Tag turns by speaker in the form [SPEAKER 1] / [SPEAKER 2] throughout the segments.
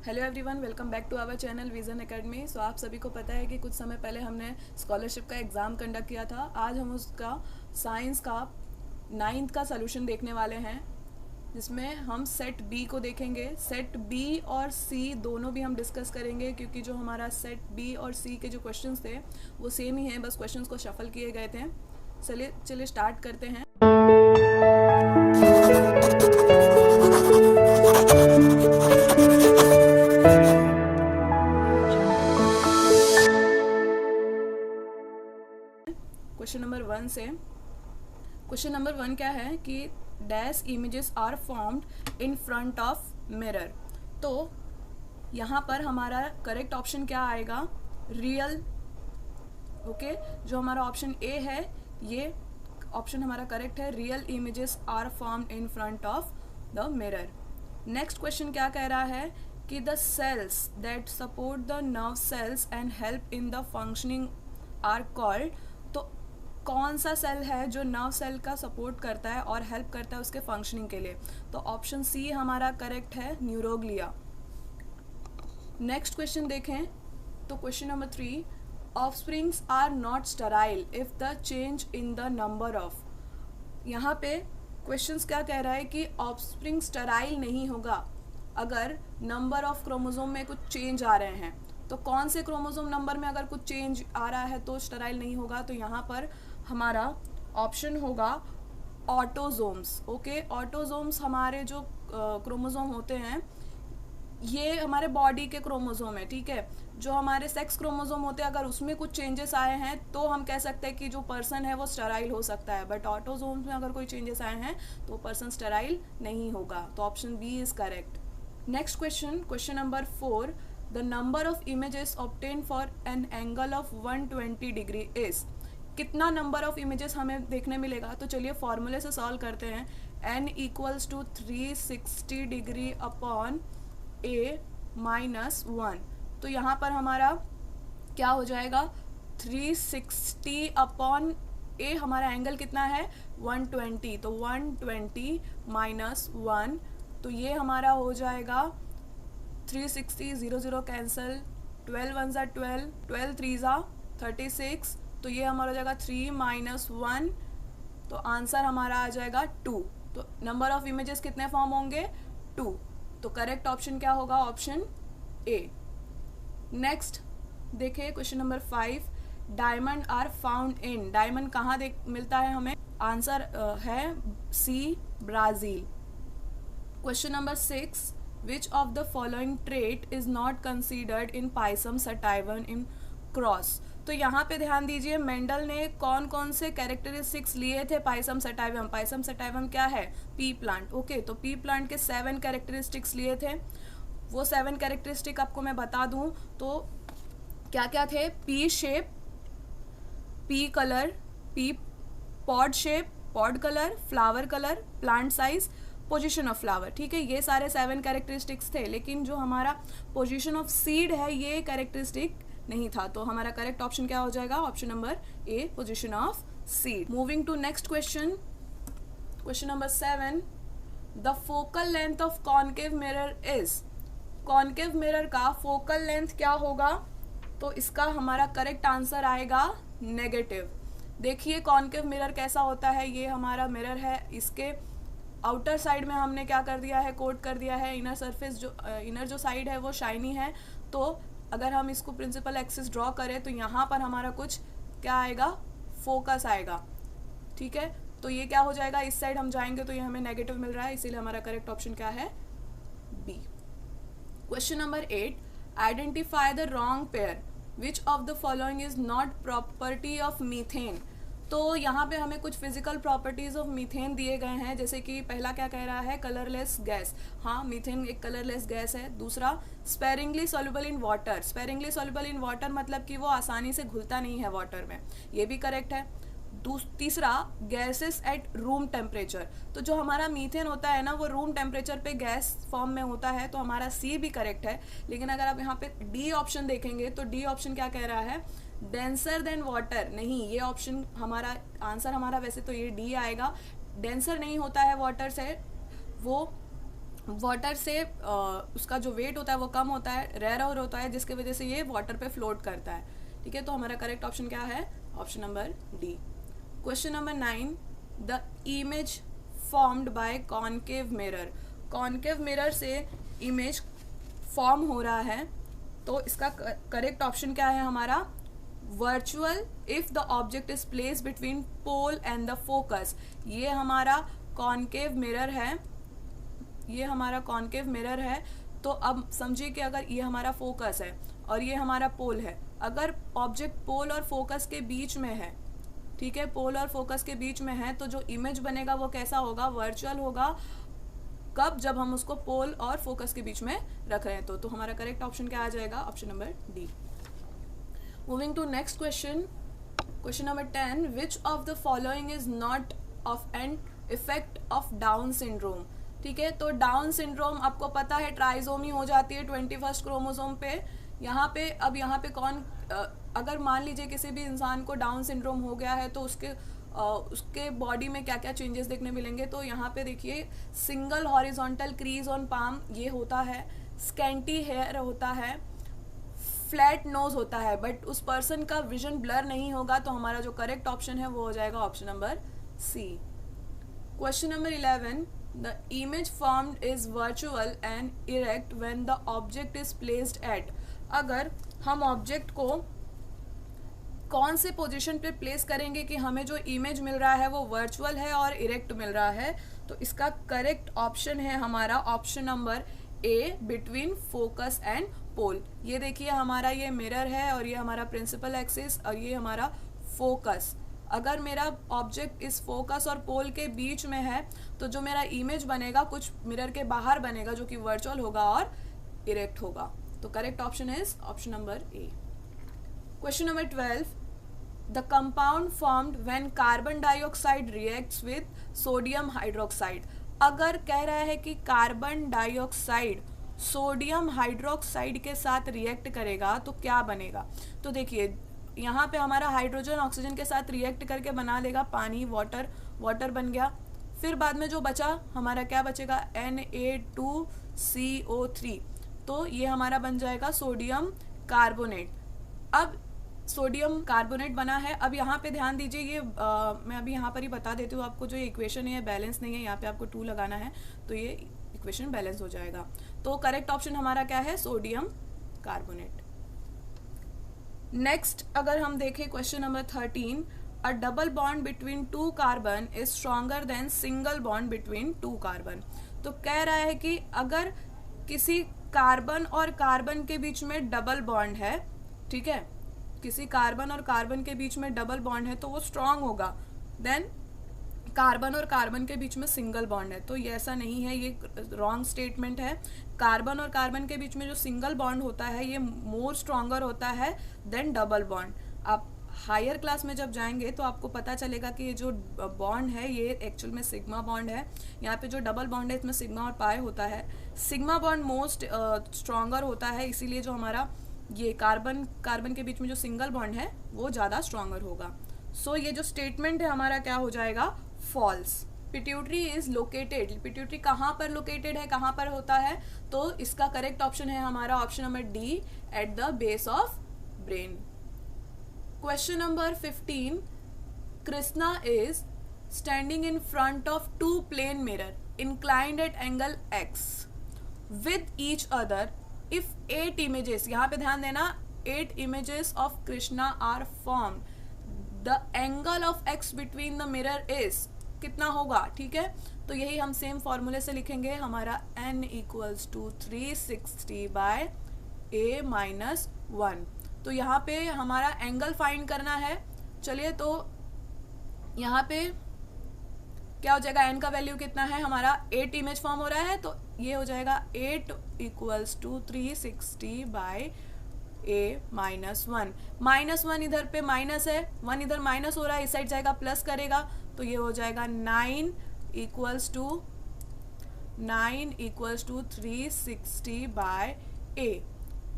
[SPEAKER 1] Hello everyone, welcome back to our channel Vision Academy. So आप सभी को पता है कि कुछ समय पहले हमने स्कॉलरशिप का एग्ज़ाम कंडक्ट किया था। आज हम उसका साइंस का 9th का सोल्यूशन देखने वाले हैं, जिसमें हम सेट बी को देखेंगे। सेट बी और सी दोनों भी हम डिस्कस करेंगे, क्योंकि जो हमारा सेट बी और सी के जो क्वेश्चंस थे वो सेम ही हैं, बस क्वेश्चंस को शफल किए गए थे। चलिए स्टार्ट करते हैं। क्वेश्चन नंबर 1 से। क्वेश्चन नंबर 1 क्या है कि dash images are formed in front of mirror. तो यहाँ पर हमारा करेक्ट ऑप्शन क्या आएगा? रियल। ओके, जो हमारा ऑप्शन ए है ये ऑप्शन हमारा करेक्ट है। Real images are formed in front of the mirror. Next question क्या कह रहा है कि the cells that support the nerve cells and help in the functioning are called. तो कौन सा सेल है जो नर्व सेल का सपोर्ट करता है और हेल्प करता है उसके फंक्शनिंग के लिए? तो ऑप्शन सी हमारा करेक्ट है, न्यूरोग्लिया। नेक्स्ट क्वेश्चन देखें तो question number 3, offsprings are not sterile if the change in the number of. यहाँ पे क्वेश्चंस क्या कह रहा है कि ऑफस्प्रिंग स्टेराइल नहीं होगा अगर नंबर ऑफ क्रोमोसोम में कुछ चेंज आ रहे हैं। तो कौन से क्रोमोसोम नंबर में अगर कुछ चेंज आ रहा है तो स्टेराइल नहीं होगा? तो यहाँ पर हमारा ऑप्शन होगा ऑटोजोम्स। ओके, ऑटोजोम्स हमारे जो क्रोमोसोम होते हैं ये हमारे बॉडी के क्रोमोसोम है, ठीक है। जो हमारे सेक्स क्रोमोसोम होते हैं अगर उसमें कुछ चेंजेस आए हैं तो हम कह सकते हैं कि जो पर्सन है वो स्टेराइल हो सकता है, बट ऑटोजोम्स में अगर कोई चेंजेस आए हैं तो पर्सन स्टेराइल नहीं होगा। तो option B is correct. Next question, question number 4, the number of images obtain for an angle of 120 degree is. कितना नंबर ऑफ इमेजेस हमें देखने मिलेगा? तो चलिए फॉर्मूले से सॉल्व करते हैं। n equals to 360 degree upon a minus 1। तो यहाँ पर हमारा क्या हो जाएगा? 360 अपॉन a, हमारा एंगल कितना है? 120। तो 120 माइनस 1, तो ये हमारा हो जाएगा 360, 0 0 कैंसिल, 12 1 ज़ा 12, 12 3 ज़ा 36। तो ये हमारा हो जाएगा 3 माइनस 1, तो आंसर हमारा आ जाएगा 2। तो नंबर ऑफ इमेजेस कितने फॉर्म होंगे? 2। तो करेक्ट ऑप्शन क्या होगा? Option A. नेक्स्ट देखिए question number 5, diamond are found in. Diamond कहाँ मिलता है हमें? आंसर है C, Brazil. Question number 6, which of the following trait is not considered in pisum sativum in cross. तो यहाँ पे ध्यान दीजिए, मेंडल ने कौन कौन से कैरेक्टरिस्टिक्स लिए थे पाइसम सटाइवम। पाइसम सटाइवम क्या है? P plant. ओके, तो पी प्लांट के 7 कैरेक्टरिस्टिक्स लिए थे। वो 7 कैरेक्टरिस्टिक आपको मैं बता दूं तो क्या क्या थे? P shape, P colour, pea pod shape, pod colour, flower colour, plant size, position of flower. ठीक है, ये सारे 7 कैरेक्टरिस्टिक्स थे, लेकिन जो हमारा पोजीशन ऑफ सीड है ये कैरेक्टरिस्टिक नहीं था। तो हमारा करेक्ट ऑप्शन क्या हो जाएगा? Option number A, position of seed. Moving to next question, question number 7, the focal length of concave mirror is. Concave mirror का फोकल लेंथ क्या होगा? तो इसका हमारा करेक्ट आंसर आएगा नेगेटिव। देखिए कॉनकेव मिरर कैसा होता है। ये हमारा मिरर है, इसके आउटर साइड में हमने क्या कर दिया है? कोट कर दिया है। इनर सरफेस जो इनर जो साइड है वो शाइनी है। तो अगर हम इसको प्रिंसिपल एक्सिस ड्रॉ करें तो यहाँ पर हमारा कुछ क्या आएगा? फोकस आएगा। ठीक है, तो ये क्या हो जाएगा? इस साइड हम जाएंगे तो ये हमें नेगेटिव मिल रहा है, इसीलिए हमारा करेक्ट ऑप्शन क्या है? B. Question number 8, identify the wrong pair, which of the following is not property of methane. तो यहाँ पे हमें कुछ फिजिकल प्रॉपर्टीज ऑफ मीथेन दिए गए हैं, जैसे कि पहला क्या कह रहा है? Colourless gas. हाँ, मीथेन एक कलरलेस गैस है। दूसरा, sparingly soluble in water. Sparingly soluble in water मतलब कि वो आसानी से घुलता नहीं है वाटर में, ये भी करेक्ट है। तीसरा, गैसेस एट रूम टेम्परेचर। तो जो हमारा मीथेन होता है ना वो रूम टेम्परेचर पे गैस फॉर्म में होता है, तो हमारा सी भी करेक्ट है। लेकिन अगर आप यहाँ पे डी ऑप्शन देखेंगे तो डी ऑप्शन क्या कह रहा है? Denser then water. नहीं, ये ऑप्शन हमारा आंसर हमारा वैसे तो ये डी आएगा। डेंसर नहीं होता है वाटर से, वो वाटर से उसका जो वेट होता है वो कम होता है, रेयर होता है, जिसकी वजह से ये वाटर पे फ्लोट करता है। ठीक है, तो हमारा करेक्ट ऑप्शन क्या है? Option number D. Question number 9, the image formed by concave mirror. Concave mirror से इमेज फॉर्म हो रहा है, तो इसका करेक्ट ऑप्शन क्या है हमारा? Virtual if the object is place between pole and the focus. ये हमारा कॉनकेव मिरर है, ये हमारा कॉनकेव मिरर है। तो अब समझिए कि अगर ये हमारा फोकस है और ये हमारा पोल है, अगर ऑब्जेक्ट पोल और फोकस के बीच में है, ठीक है, पोल और फोकस के बीच में है, तो जो इमेज बनेगा वो कैसा होगा? वर्चुअल होगा। कब? जब हम उसको पोल और फोकस के बीच में रख रहे हैं। तो हमारा करेक्ट ऑप्शन क्या आ जाएगा? Option number D. Moving to next question, question number 10, which of the following is not of an effect of Down syndrome. ठीक है, तो डाउन सिंड्रोम आपको पता है ट्राइजोमी हो जाती है 21st क्रोमोसोम पे। यहाँ पे अब यहाँ पे कौन, अगर मान लीजिए किसी भी इंसान को डाउन सिंड्रोम हो गया है तो उसके बॉडी में क्या क्या चेंजेस देखने मिलेंगे। तो यहाँ पे देखिए, single horizontal crease on palm ये होता है, स्कैंटी हेयर होता है, फ्लैट नोज होता है, बट उस पर्सन का विजन ब्लर नहीं होगा। तो हमारा जो करेक्ट ऑप्शन है वो हो जाएगा option number C. Question number 11, the image formed is virtual and erect when the object is placed at. अगर हम ऑब्जेक्ट को कौन से पोजीशन पे प्लेस करेंगे कि हमें जो इमेज मिल रहा है वो वर्चुअल है और इरेक्ट मिल रहा है, तो इसका करेक्ट ऑप्शन है हमारा option number A, between focus and pole. ये देखिए, हमारा ये मिरर है और ये हमारा प्रिंसिपल एक्सिस और ये हमारा फोकस। अगर मेरा ऑब्जेक्ट इस फोकस और पोल के बीच में है तो जो मेरा इमेज बनेगा कुछ मिरर के बाहर बनेगा, जो कि वर्चुअल होगा और इरेक्ट होगा। तो correct option is option number A. Question number 12, the compound formed when carbon dioxide reacts with sodium hydroxide. अगर कह रहा है कि कार्बन डाइऑक्साइड सोडियम हाइड्रोक्साइड के साथ रिएक्ट करेगा तो क्या बनेगा? तो देखिए, यहाँ पे हमारा हाइड्रोजन ऑक्सीजन के साथ रिएक्ट करके बना देगा पानी, वाटर बन गया। फिर बाद में जो बचा हमारा क्या बचेगा? Na2CO3। तो ये हमारा बन जाएगा सोडियम कार्बोनेट। अब सोडियम कार्बोनेट बना है। अब यहाँ पे ध्यान दीजिए, ये मैं अभी यहाँ पर ही बता देती हूँ आपको, जो ये इक्वेशन है बैलेंस नहीं है, यहाँ पे आपको 2 लगाना है तो ये इक्वेशन बैलेंस हो जाएगा। तो करेक्ट ऑप्शन हमारा क्या है? Sodium carbonate. नेक्स्ट अगर हम देखें question number 13, a double bond between 2 carbon is stronger than single bond between 2 carbon. तो कह रहा है कि अगर किसी कार्बन और कार्बन के बीच में डबल बॉन्ड है, ठीक है, किसी कार्बन और कार्बन के बीच में डबल बॉन्ड है तो वो स्ट्रॉन्ग होगा, देन कार्बन और कार्बन के बीच में सिंगल बॉन्ड है। तो ये ऐसा नहीं है, ये रॉन्ग स्टेटमेंट है। कार्बन और कार्बन के बीच में जो सिंगल बॉन्ड होता है ये मोर स्ट्रॉन्गर होता है देन डबल बॉन्ड। आप हायर क्लास में जब जाएंगे तो आपको पता चलेगा कि ये जो बॉन्ड है ये एक्चुअल में सिग्मा बॉन्ड है। यहाँ पे जो डबल बॉन्ड है इसमें सिग्मा और पाई होता है। सिग्मा बॉन्ड मोस्ट स्ट्रॉन्गर होता है, इसीलिए जो हमारा ये कार्बन के बीच में जो सिंगल बॉन्ड है वो ज़्यादा स्ट्रॉन्गर होगा। सो ये जो स्टेटमेंट है हमारा क्या हो जाएगा? False. Pituitary is located. Pituitary कहाँ पर लोकेटेड है, कहाँ पर होता है? तो इसका करेक्ट ऑप्शन है हमारा option number D, at the base of brain. Question number 15, Krishna is standing in front of 2 plane mirror inclined at angle x with each other if 8 images, यहाँ पे ध्यान देना, 8 images of Krishna are formed, the angle of x between the mirror is कितना होगा? ठीक है, तो यही हम सेम फॉर्मूले से लिखेंगे, हमारा n equals to 360 by a minus 1। तो यहाँ पे हमारा एंगल फाइंड करना है। चलिए, तो यहाँ पे क्या हो जाएगा? n का वैल्यू कितना है हमारा? 8 इमेज फॉर्म हो रहा है, तो ये हो जाएगा 8 equals to 360 by a minus 1। Minus 1 इधर पे माइनस है, 1 इधर माइनस हो रहा है, इस साइड जाएगा प्लस करेगा, तो ये हो जाएगा 9 इक्वल्स टू 360 बाय a।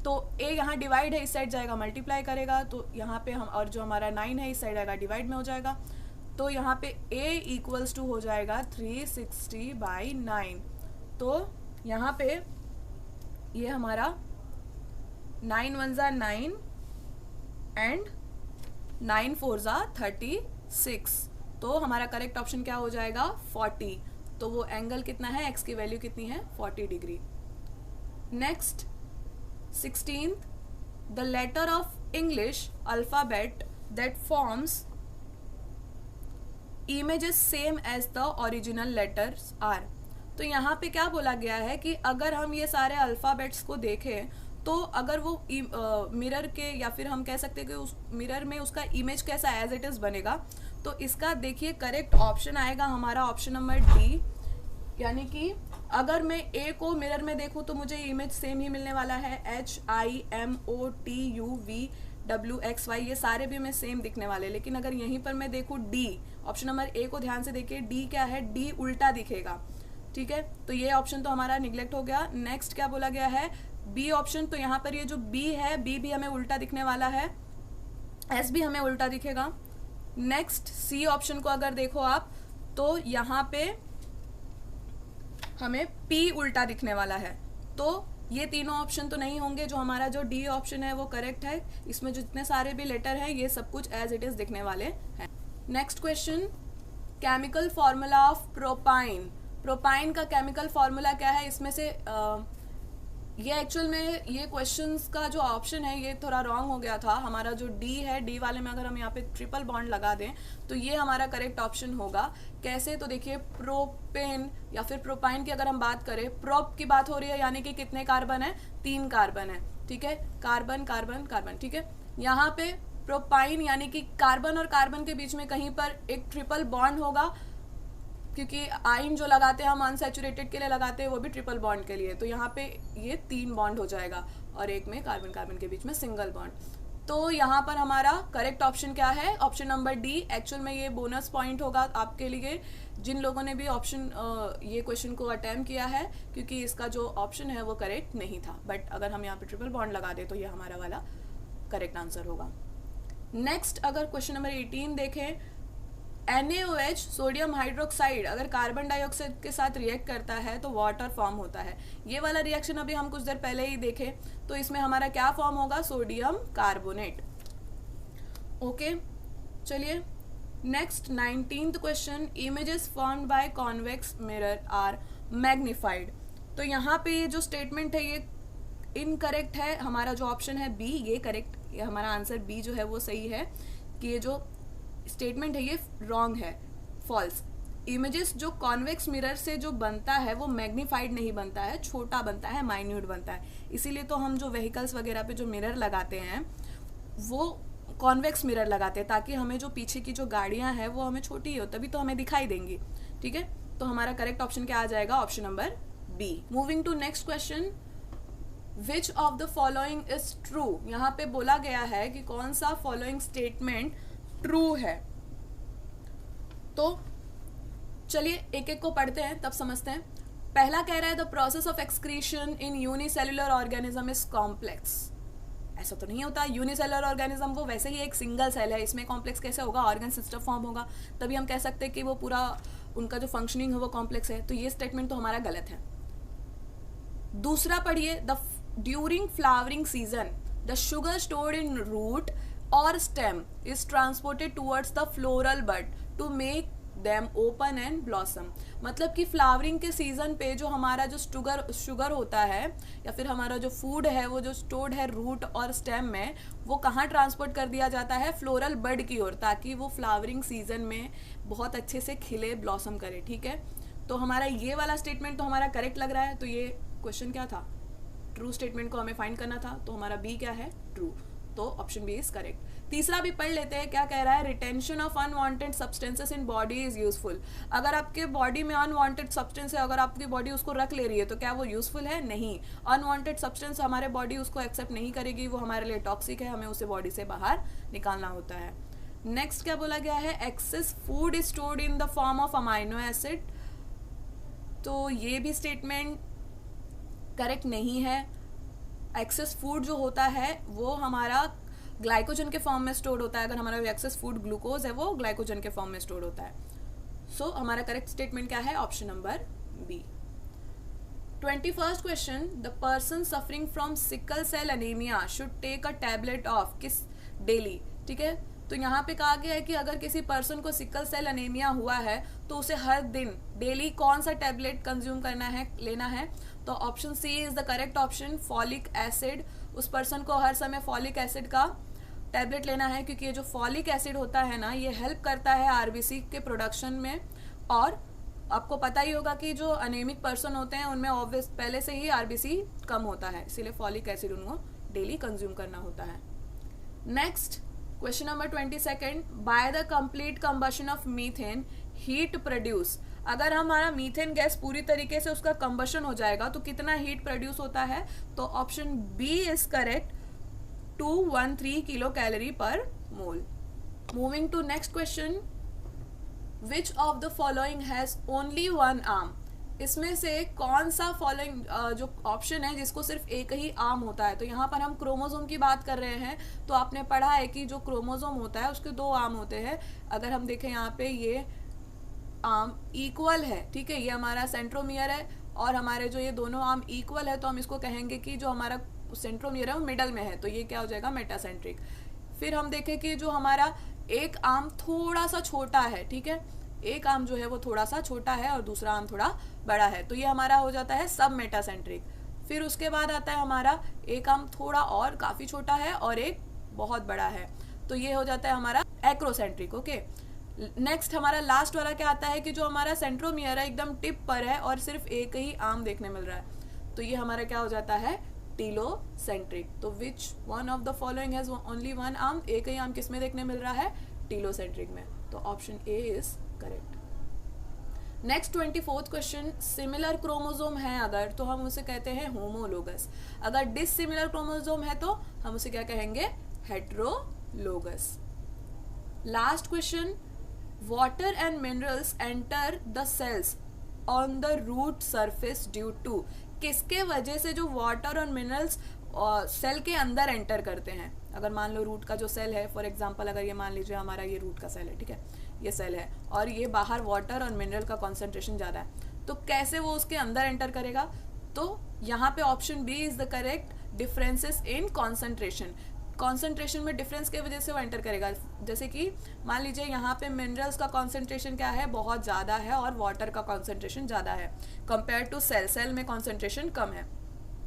[SPEAKER 1] तो a यहाँ डिवाइड है, इस साइड जाएगा मल्टीप्लाई करेगा, तो यहाँ पे हम, और जो हमारा 9 है इस साइड आएगा डिवाइड में हो जाएगा, तो यहाँ पे a इक्वल्स टू हो जाएगा 360 बाई 9। तो यहाँ पे ये हमारा 9 1 ज़ा 9 एंड 9 4 ज़ा 36, तो हमारा करेक्ट ऑप्शन क्या हो जाएगा 40। तो वो एंगल कितना है, एक्स की वैल्यू कितनी है 40 degree. Next 16th, the letter of English alphabet that forms images same as the original letters are. तो यहाँ पे क्या बोला गया है कि अगर हम ये सारे अल्फ़ाबेट्स को देखें तो अगर वो मिरर के, या फिर हम कह सकते हैं कि उस मिरर में उसका इमेज कैसा एज इट इज़ बनेगा, तो इसका देखिए करेक्ट ऑप्शन आएगा हमारा ऑप्शन नंबर डी। यानी कि अगर मैं ए को मिरर में देखूँ तो मुझे इमेज सेम ही मिलने वाला है, HIMOTUVWXY, ये सारे भी हमें सेम दिखने वाले। लेकिन अगर यहीं पर मैं देखूँ डी, ऑप्शन नंबर ए को ध्यान से देखिए, डी क्या है, डी उल्टा दिखेगा। ठीक है, तो ये ऑप्शन तो हमारा निगलेक्ट हो गया। नेक्स्ट क्या बोला गया है, बी ऑप्शन, तो यहाँ पर ये जो बी है, बी भी हमें उल्टा दिखने वाला है, एस भी हमें उल्टा दिखेगा। नेक्स्ट सी ऑप्शन को अगर देखो आप तो यहाँ पे हमें पी उल्टा दिखने वाला है। तो ये तीनों ऑप्शन तो नहीं होंगे, जो हमारा जो डी ऑप्शन है वो करेक्ट है। इसमें जितने सारे भी लेटर हैं ये सब कुछ एज इट इज दिखने वाले हैं। Next question, chemical formula of propyne. Propyne का केमिकल फॉर्मूला क्या है, इसमें से ये एक्चुअल में ये क्वेश्चंस का जो ऑप्शन है ये थोड़ा रॉन्ग हो गया था। हमारा जो डी है, डी वाले में अगर हम यहाँ पे ट्रिपल बॉन्ड लगा दें तो ये हमारा करेक्ट ऑप्शन होगा। कैसे, तो देखिए प्रोपेन या फिर प्रोपाइन की अगर हम बात करें, प्रोप की बात हो रही है, यानी कि कितने कार्बन है, 3 कार्बन है। ठीक है, कार्बन कार्बन कार्बन। ठीक है, यहाँ पे प्रोपाइन यानी कि कार्बन और कार्बन के बीच में कहीं पर एक ट्रिपल बॉन्ड होगा, क्योंकि आइन जो लगाते हैं हम अनसैचुरेटेड के लिए लगाते हैं, वो भी ट्रिपल बॉन्ड के लिए। तो यहाँ पे ये 3 बॉन्ड हो जाएगा और एक में कार्बन कार्बन के बीच में सिंगल बॉन्ड। तो यहाँ पर हमारा करेक्ट ऑप्शन क्या है, ऑप्शन नंबर डी। एक्चुअल में ये बोनस पॉइंट होगा आपके लिए जिन लोगों ने भी ऑप्शन ये क्वेश्चन को अटेम्प्ट किया है, क्योंकि इसका जो ऑप्शन है वो करेक्ट नहीं था। बट अगर हम यहाँ पे ट्रिपल बॉन्ड लगा दें तो ये हमारा वाला करेक्ट आंसर होगा। नेक्स्ट अगर क्वेश्चन नंबर 18 देखें, NaOH सोडियम हाइड्रोक्साइड अगर कार्बन डाइऑक्साइड के साथ रिएक्ट करता है तो वाटर फॉर्म होता है। ये वाला रिएक्शन अभी हम कुछ देर पहले ही देखे, तो इसमें हमारा क्या फॉर्म होगा, सोडियम कार्बोनेट। ओके, चलिए next 19th question, images formed by convex mirror are magnified. तो यहाँ पे ये जो स्टेटमेंट है ये इनकरेक्ट है। हमारा जो ऑप्शन है बी ये करेक्ट, ये हमारा आंसर बी जो है वो सही है कि ये जो स्टेटमेंट है ये रॉन्ग है, फॉल्स। इमेजेस जो कॉन्वेक्स मिरर से जो बनता है वो मैग्नीफाइड नहीं बनता है, छोटा बनता है, माइन्यूट बनता है। इसीलिए तो हम जो व्हीकल्स वगैरह पे जो मिरर लगाते हैं वो कॉन्वेक्स मिरर लगाते हैं, ताकि हमें जो पीछे की जो गाड़ियां हैं वो हमें छोटी हो, तभी तो हमें दिखाई देंगी। ठीक है, तो हमारा करेक्ट ऑप्शन क्या आ जाएगा, option number B. Moving to next question, which of the following is true. यहाँ पे बोला गया है कि कौन सा फॉलोइंग स्टेटमेंट ट्रू है। तो चलिए एक एक को पढ़ते हैं तब समझते हैं। पहला कह रहा है the process of excretion in unicellular organism is complex. ऐसा तो नहीं होता, यूनिसेलुलर ऑर्गेनिज्म वो वैसे ही एक सिंगल सेल है, इसमें कॉम्प्लेक्स कैसे होगा, ऑर्गन सिस्टम फॉर्म होगा, तभी हम कह सकते हैं कि वो पूरा उनका जो फंक्शनिंग है वो कॉम्प्लेक्स है। तो ये स्टेटमेंट तो हमारा गलत है। दूसरा पढ़िए, the during flowering season the sugar stored in root or stem is transported towards the floral bud to make them open and blossom। मतलब कि फ्लावरिंग के सीजन पे जो हमारा जो शुगर होता है या फिर हमारा जो फूड है वो जो स्टोर्ड है रूट और स्टेम में, वो कहाँ ट्रांसपोर्ट कर दिया जाता है, फ्लोरल बड की ओर, ताकि वो फ्लावरिंग सीजन में बहुत अच्छे से खिले, ब्लॉसम करे। ठीक है, तो हमारा ये वाला स्टेटमेंट तो हमारा करेक्ट लग रहा है। तो ये क्वेश्चन क्या था, ट्रू स्टेटमेंट को हमें फाइंड करना था, तो हमारा बी क्या है, ट्रू। तो ऑप्शन बी इज करेक्ट। तीसरा भी पढ़ लेते हैं, क्या कह रहा है, retention of unwanted substances in body is useful. अगर आपके बॉडी में अनवांटेड सब्सटेंस है, अगर आपकी बॉडी उसको रख ले रही है तो क्या वो यूजफुल है, नहीं। अनवांटेड सब्सटेंस हमारे बॉडी उसको एक्सेप्ट नहीं करेगी, वो हमारे लिए टॉक्सिक है, हमें उसे बॉडी से बाहर निकालना होता है। नेक्स्ट क्या बोला गया है, excess food is stored in the form of amino acid. तो ये भी स्टेटमेंट करेक्ट नहीं है। एक्सेस फूड जो होता है वो हमारा ग्लाइकोजन के फॉर्म में स्टोर होता है। अगर हमारा एक्सेस फूड ग्लूकोज है वो ग्लाइकोजन के फॉर्म में स्टोर होता है। सो हमारा करेक्ट स्टेटमेंट क्या है, option number B. 21st question, the person suffering from sickle cell anaemia should take a tablet of किस डेली, ठीक है। तो यहाँ पे कहा गया है कि अगर किसी पर्सन को सिकल सेल एनीमिया हुआ है तो उसे हर दिन डेली कौन सा टैबलेट कंज्यूम करना है, लेना है। तो option C is the correct option, folic acid. उस पर्सन को हर समय फॉलिक एसिड का टैबलेट लेना है, क्योंकि ये जो फॉलिक एसिड होता है ना, ये हेल्प करता है आरबीसी के प्रोडक्शन में। और आपको पता ही होगा कि जो अनेमिक पर्सन होते हैं उनमें ऑब्वियस पहले से ही आरबीसी कम होता है, इसीलिए फॉलिक एसिड उनको डेली कंज्यूम करना होता है। Next question number 22, by the complete combustion of methane heat produce. अगर हमारा मीथेन गैस पूरी तरीके से उसका कंबशन हो जाएगा तो कितना हीट प्रोड्यूस होता है। तो option B is correct, 213 kilo calorie per mole. Moving to next question, which of the following has only one arm. इसमें से कौन सा फॉलोइंग जो ऑप्शन है जिसको सिर्फ एक ही आर्म होता है। तो यहाँ पर हम क्रोमोसोम की बात कर रहे हैं, तो आपने पढ़ा है कि जो क्रोमोसोम होता है उसके 2 आर्म होते हैं। अगर हम देखें यहाँ पे ये आर्म इक्वल है, ठीक है, ये हमारा सेंट्रोमियर है और हमारे जो ये दोनों आर्म इक्वल है, तो हम इसको कहेंगे कि जो हमारा सेंट्रोमियर है वो मिडल में है, तो ये क्या हो जाएगा, मेटासेंट्रिक। फिर हम देखें कि जो हमारा एक आर्म थोड़ा सा छोटा है, ठीक है, एक आर्म जो है वो थोड़ा सा छोटा है और दूसरा आर्म थोड़ा बड़ा है, तो ये हमारा हो जाता है सब मेटासेंट्रिक। फिर उसके बाद आता है हमारा एक आर्म थोड़ा और काफी छोटा है और एक बहुत बड़ा है, तो ये हो जाता है हमारा एक्रोसेंट्रिक। ओके, नेक्स्ट हमारा लास्ट वाला क्या आता है कि जो हमारा सेंट्रोमियर है एकदम टिप पर है और सिर्फ एक ही आर्म देखने मिल रहा है, तो ये हमारा क्या हो जाता है, टीलोसेंट्रिक। तो which one of the following has only one arm, एक ही आर्म किस में देखने मिल रहा है, टीलोसेंट्रिक में। तो option A is correct. Next 24th question, similar chromosome है अगर तो हम उसे कहते हैं होमोलोगस, अगर डिसिमिलर क्रोमोसोम है तो हम उसे क्या कहेंगे, heterologous. Last question, water and minerals enter the cells on the root surface due to. किसके वजह से जो वाटर और मिनरल्स सेल के अंदर एंटर करते हैं। अगर मान लो रूट का जो सेल है, फॉर एग्जांपल अगर ये मान लीजिए हमारा ये रूट का सेल है, ठीक है, ये सेल है और ये बाहर वाटर और मिनरल का कॉन्सेंट्रेशन ज़्यादा है, तो कैसे वो उसके अंदर एंटर करेगा। तो यहाँ पे option B is the correct, differences in concentration. Concentration में डिफरेंस की वजह से वो एंटर करेगा। जैसे कि मान लीजिए यहाँ पे मिनरल्स का कॉन्सेंट्रेशन क्या है, बहुत ज़्यादा है और वाटर का कॉन्सेंट्रेशन ज़्यादा है कंपेयर टू सेल, सेल में कॉन्सेंट्रेशन कम है।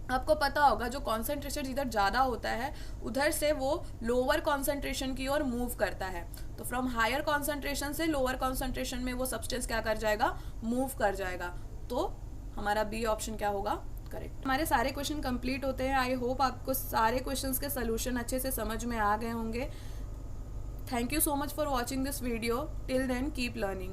[SPEAKER 1] आपको पता होगा जो कॉन्सेंट्रेशन जिधर ज़्यादा होता है उधर से वो लोअर कॉन्सेंट्रेशन की ओर मूव करता है, तो फ्रॉम हायर कॉन्सेंट्रेशन से लोअर कॉन्सेंट्रेशन में वो सब्सटेंस क्या कर जाएगा, मूव कर जाएगा। तो हमारा बी ऑप्शन क्या होगा, करेक्ट। हमारे सारे क्वेश्चन कंप्लीट होते हैं। आई होप आपको सारे क्वेश्चंस के सोल्यूशन अच्छे से समझ में आ गए होंगे। Thank you so much for watching this video. Till then keep learning.